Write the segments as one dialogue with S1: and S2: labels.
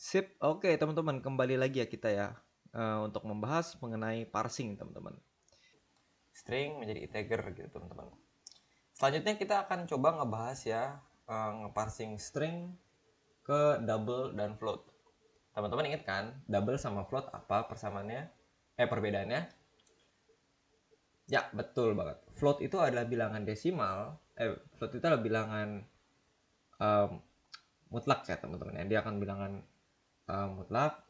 S1: Sip, oke teman-teman, kembali lagi ya kita ya untuk membahas mengenai parsing teman-teman. String menjadi integer gitu teman-teman. Selanjutnya kita akan coba ngebahas ya ngeparsing string ke double dan float. Teman-teman ingat kan double sama float apa persamaannya? Perbedaannya? Ya betul banget. Float itu adalah bilangan desimal. Float itu adalah bilangan um, mutlak ya teman-teman ya. Dia akan bilangan mutlak.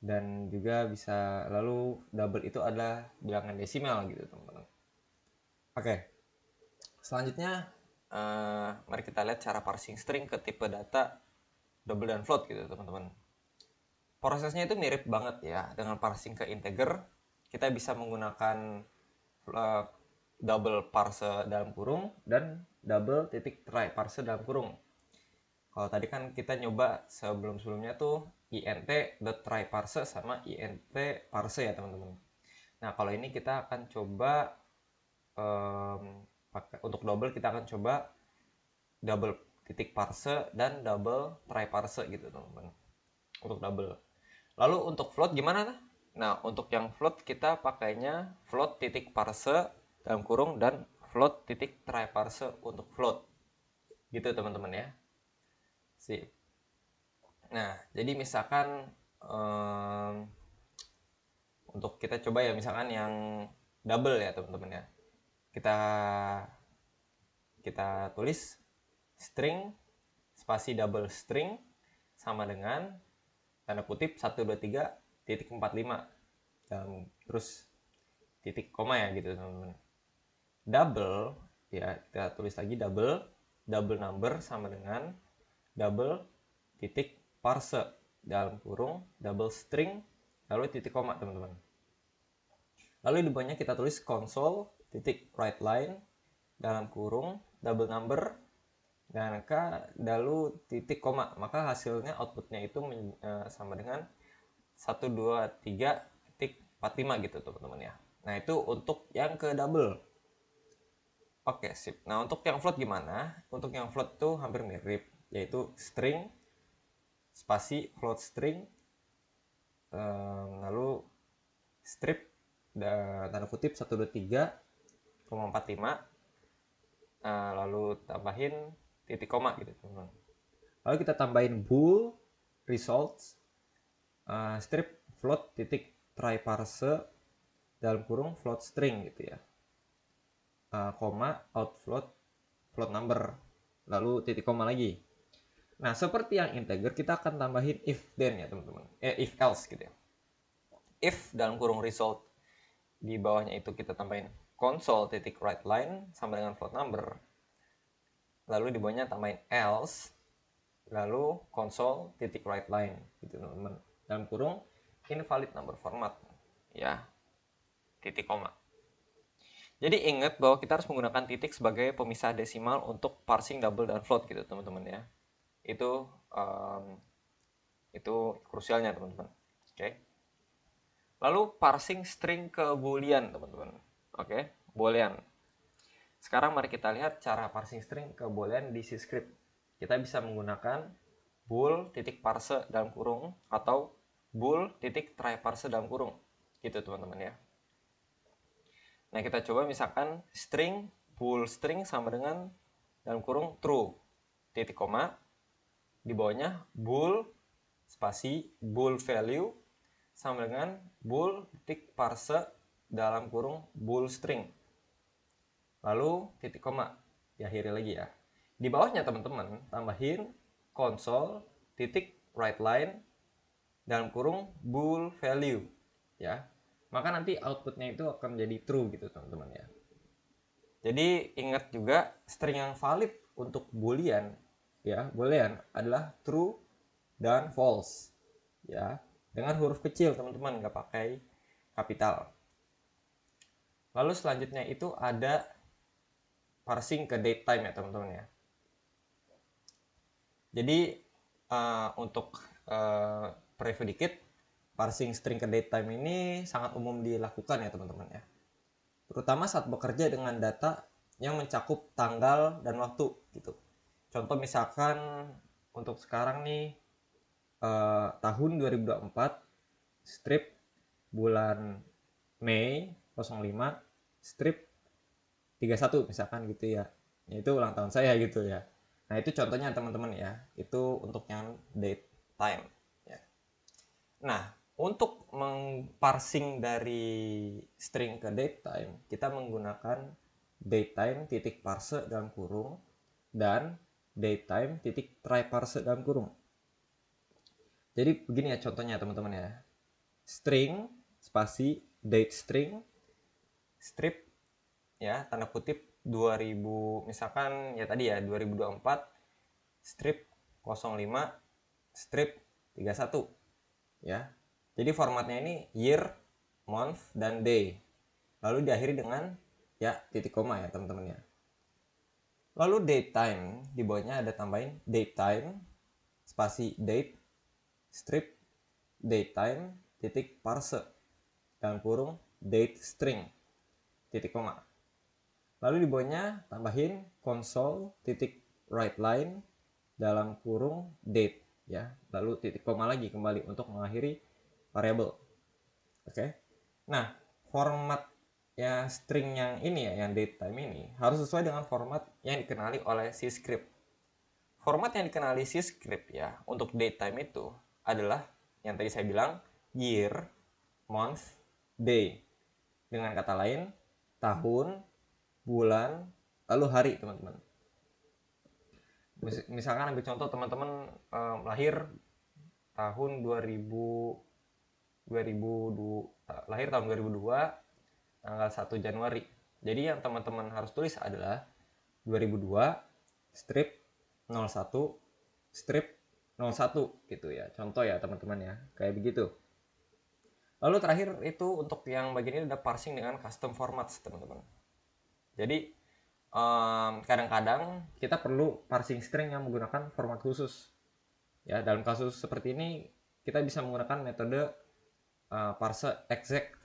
S1: Dan juga bisa lalu double itu adalah bilangan desimal gitu teman-teman. Oke, selanjutnya mari kita lihat cara parsing string ke tipe data double dan float gitu teman-teman. Prosesnya itu mirip banget ya dengan parsing ke integer. Kita bisa menggunakan double parse dalam kurung dan double titik try parse dalam kurung. Kalau tadi kan kita nyoba sebelum-sebelumnya tuh int.try parse sama int parse ya teman-teman. Nah, kalau ini kita akan coba untuk double kita akan coba double titik parse dan double try parse gitu teman-teman. Untuk double. Lalu untuk float gimana? Nah, untuk yang float kita pakainya float titik parse dalam kurung dan float titik try parse untuk float. Gitu teman-teman ya. Sip. Nah, jadi misalkan untuk kita coba ya misalkan yang double ya teman-teman ya. Kita kita tulis string spasi double string sama dengan tanda kutip 123.45 dalam terus titik koma ya gitu teman-teman. Double ya kita tulis lagi double number sama dengan double titik parse dalam kurung double string lalu titik koma teman-teman. Lalu di bawahnya kita tulis console titik write line dalam kurung double number dan angka lalu titik koma, maka hasilnya outputnya itu sama dengan 123.45 gitu teman-teman ya. Nah itu untuk yang ke double. Oke sip. Nah untuk yang float gimana? Untuk yang float tuh hampir mirip, yaitu string spasi float string lalu strip tanda kutip 123,45 lalu tambahin titik koma gitu teman-teman. Lalu kita tambahin bool results strip float titik try parse dalam kurung float string gitu ya, koma out float number lalu titik koma lagi. Nah seperti yang integer kita akan tambahin if then ya teman-teman, if else gitu ya. If dalam kurung result di bawahnya itu kita tambahin console titik write line sama dengan float number, lalu di bawahnya tambahin else lalu console titik write line gitu teman-teman, dalam kurung invalid number format ya titik koma. Jadi ingat bahwa kita harus menggunakan titik sebagai pemisah desimal untuk parsing double dan float gitu teman-teman ya. Itu krusialnya teman-teman. Oke. Lalu parsing string ke boolean teman-teman. Oke, boolean. Sekarang mari kita lihat cara parsing string ke boolean di C script. Kita bisa menggunakan bool titik parse dalam kurung atau bool titik try parse dalam kurung. Gitu teman-teman ya. Nah, kita coba misalkan string bool string sama dengan dalam kurung true titik koma, di bawahnya bool spasi bool value sama dengan bool titik parse dalam kurung bool string lalu titik koma, diakhiri lagi ya. Di bawahnya teman-teman tambahin console titik write line dalam kurung bool value ya, maka nanti outputnya itu akan menjadi true gitu teman-teman ya. Jadi ingat juga string yang valid untuk boolean ya, boolean adalah true dan false ya, dengan huruf kecil teman-teman, nggak pakai kapital. Lalu selanjutnya itu ada parsing ke datetime ya teman-teman ya. Jadi untuk preview dikit, parsing string ke datetime ini sangat umum dilakukan ya teman-teman ya, terutama saat bekerja dengan data yang mencakup tanggal dan waktu gitu. Contoh misalkan untuk sekarang nih tahun 2024 strip bulan Mei 05 strip 31 misalkan gitu ya. Itu ulang tahun saya gitu ya. Nah, itu contohnya teman-teman ya. Itu untuk yang date time ya. Nah, untuk mengparsing dari string ke datetime, kita menggunakan datetime titik parse dalam kurung dan datetime titik try parse dalam kurung. Jadi begini ya contohnya teman-teman ya. String spasi date string strip ya tanda kutip 2000 misalkan ya tadi ya 2024 strip 05 strip 31 ya. Jadi formatnya ini year, month, dan day. Lalu diakhiri dengan ya titik koma ya teman-teman ya. Lalu date time, di bawahnya ada tambahin date time, spasi date, strip, date time, titik parse, dalam kurung date string, titik koma. Lalu di bawahnya tambahin console, titik write line, dalam kurung date ya. Lalu titik koma lagi kembali untuk mengakhiri variabel. Oke. Nah, format ya string yang ini ya, yang datetime ini harus sesuai dengan format yang dikenali oleh C script. Format yang dikenali C script ya untuk datetime itu adalah yang tadi saya bilang year, month, day. Dengan kata lain, tahun, bulan, lalu hari, teman-teman. Misalkan ambil contoh teman-teman lahir tahun 2002 lahir tahun 2002 tanggal 1 Januari. Jadi yang teman-teman harus tulis adalah 2002 strip 01 strip 01 gitu ya. Contoh ya teman-teman ya, kayak begitu. Lalu terakhir itu untuk yang bagian ini ada parsing dengan custom formats teman-teman. Jadi kadang-kadang kita perlu parsing string yang menggunakan format khusus. Ya, dalam kasus seperti ini kita bisa menggunakan metode parse exact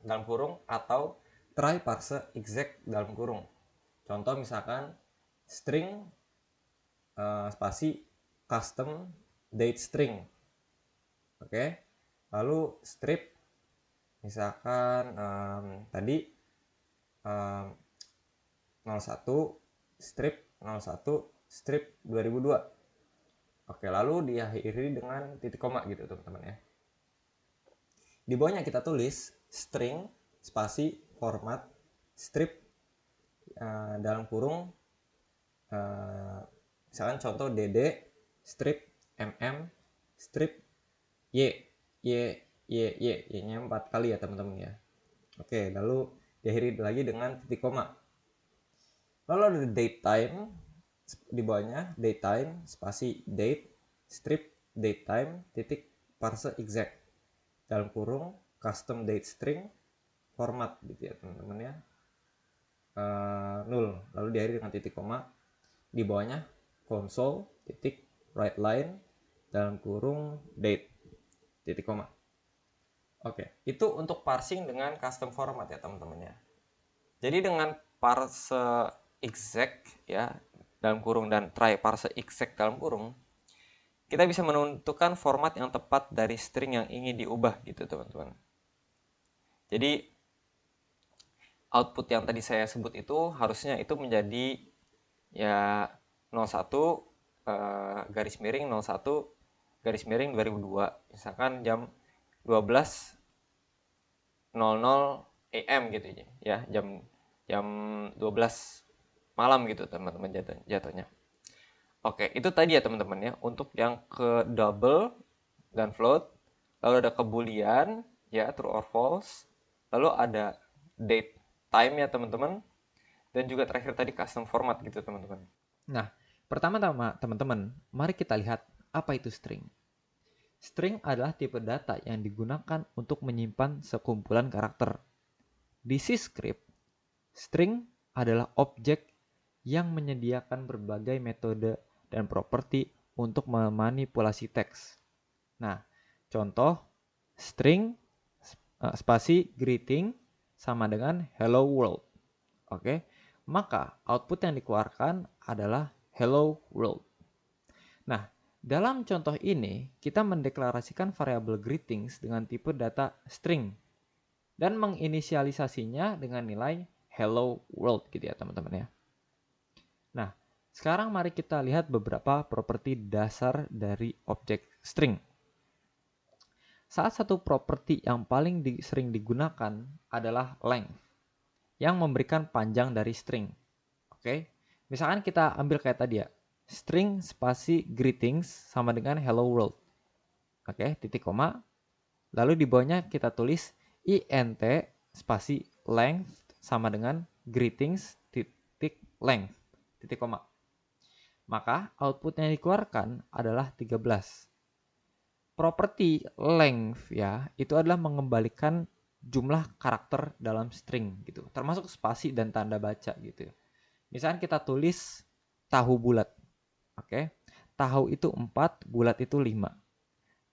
S1: dalam kurung atau try parse exact dalam kurung. Contoh misalkan string spasi custom date string. Oke. Lalu strip misalkan tadi 01 strip 01 strip 2002. Oke, lalu diakhiri dengan titik koma gitu teman-teman ya. Di bawahnya kita tulis string spasi format strip dalam kurung misalkan contoh dd strip strip y-nya 4 kali ya teman-teman ya. Oke, lalu diakhiri lagi dengan titik koma. Lalu ada date time di bawahnya date time spasi date strip date time titik parse exact dalam kurung custom date string format gitu ya teman-teman ya. 0 lalu diakhiri dengan titik koma. Di bawahnya console titik write line dalam kurung date titik koma. Oke, itu untuk parsing dengan custom format ya teman-teman ya. Jadi dengan parse exact ya dalam kurung dan try parse exact dalam kurung, kita bisa menentukan format yang tepat dari string yang ingin diubah gitu teman-teman. Jadi output yang tadi saya sebut itu harusnya itu menjadi ya 01 garis miring 01 garis miring 2002 misalkan jam 12.00 AM gitu ya, jam 12 malam gitu teman-teman jatuhnya. Oke, itu tadi ya teman-teman ya untuk yang ke double dan float, lalu ada ke boolean ya true or false, lalu ada date time ya teman-teman, dan juga terakhir tadi custom format gitu teman-teman.
S2: Nah, pertama-tama teman-teman, mari kita lihat apa itu string. String adalah tipe data yang digunakan untuk menyimpan sekumpulan karakter. Di C script, string adalah objek yang menyediakan berbagai metode dan properti untuk memanipulasi teks. Nah, contoh string spasi greeting sama dengan hello world. Oke, maka output yang dikeluarkan adalah hello world. Nah, Dalam contoh ini, kita mendeklarasikan variabel greetings dengan tipe data string dan menginisialisasinya dengan nilai hello world gitu ya teman-teman ya. Nah, sekarang mari kita lihat beberapa properti dasar dari objek string. Salah satu properti yang paling sering digunakan adalah length, yang memberikan panjang dari string. Oke, misalkan kita ambil kayak tadi ya, string spasi greetings sama dengan hello world. Oke, titik koma. Lalu di bawahnya kita tulis int spasi length sama dengan greetings titik length titik koma. Maka output yang dikeluarkan adalah 13. Properti length ya, itu adalah mengembalikan jumlah karakter dalam string gitu, termasuk spasi dan tanda baca gitu. Misalkan kita tulis tahu bulat. Oke. Tahu itu 4, bulat itu 5.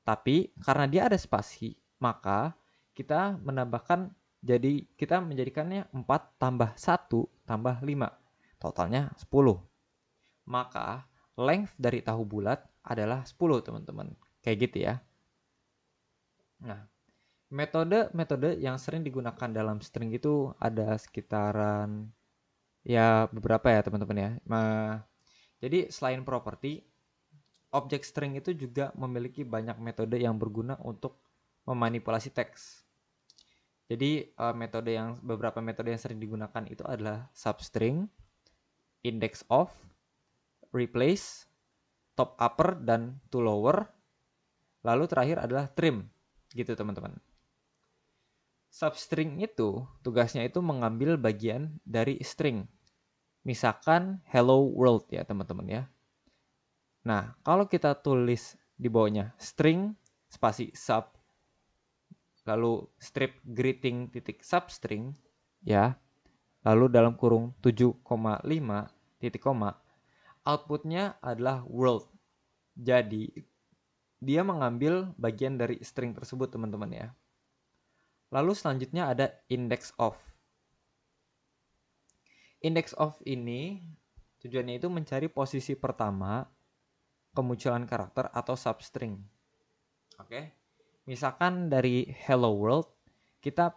S2: Tapi karena dia ada spasi, maka kita menambahkan jadi kita menjadikannya 4 tambah 1 tambah 5. Totalnya 10. Maka length dari tahu bulat adalah 10, teman-teman. Kayak gitu ya. Nah, metode yang sering digunakan dalam string itu ada sekitaran ya beberapa ya, teman-teman ya. Jadi selain properti, objek string itu juga memiliki banyak metode yang berguna untuk memanipulasi teks. Jadi beberapa metode yang sering digunakan itu adalah substring, index of, replace, top upper dan to lower. Lalu terakhir adalah trim, gitu teman-teman. Substring itu tugasnya itu mengambil bagian dari string. Misalkan hello world ya teman-teman ya. Nah, kalau kita tulis di bawahnya string spasi sub lalu strip greeting titik substring ya, lalu dalam kurung 7,5 titik koma, outputnya adalah world. Jadi dia mengambil bagian dari string tersebut teman-teman ya. Lalu selanjutnya ada index of. Index of ini tujuannya itu mencari posisi pertama kemunculan karakter atau substring. Oke. Misalkan dari hello world kita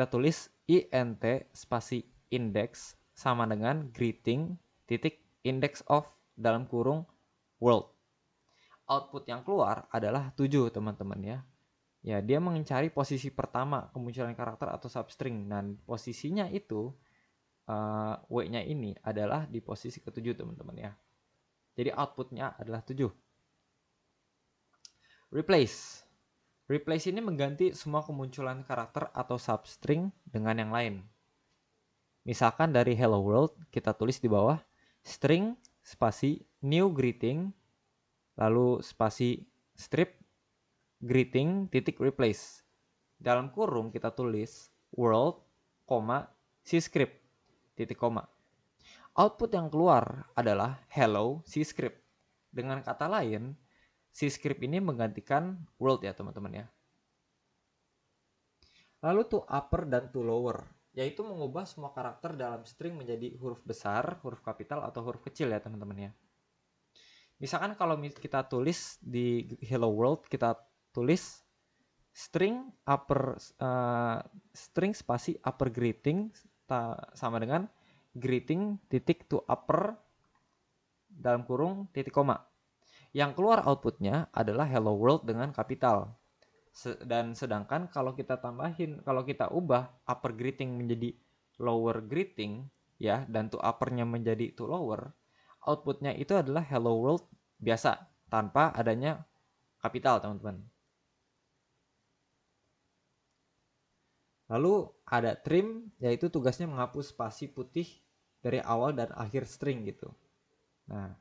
S2: tulis int spasi index sama dengan greeting titik index of dalam kurung world. Output yang keluar adalah 7 teman-teman ya. Ya, dia mencari posisi pertama kemunculan karakter atau substring, dan posisinya itu W-nya ini adalah di posisi ke-7 teman-teman ya. Jadi outputnya adalah 7. Replace. Replace ini mengganti semua kemunculan karakter atau substring dengan yang lain. Misalkan dari hello world kita tulis di bawah string spasi new greeting lalu spasi strip greeting titik replace. Dalam kurung kita tulis world, C-script titik koma. Output yang keluar adalah hello C-script. Dengan kata lain, C-script ini menggantikan world ya teman-teman ya. Lalu to upper dan to lower, yaitu mengubah semua karakter dalam string menjadi huruf besar, huruf kapital atau huruf kecil ya teman-teman ya. Misalkan kalau kita tulis di hello world, kita tulis string spasi upper greeting sama dengan greeting titik to upper dalam kurung titik koma. Yang keluar outputnya adalah hello world dengan kapital. Dan sedangkan kalau kita ubah upper greeting menjadi lower greeting ya, dan to uppernya menjadi to lower, outputnya itu adalah hello world biasa tanpa adanya kapital teman-teman. Lalu ada trim, yaitu tugasnya menghapus spasi putih dari awal dan akhir string gitu. Nah,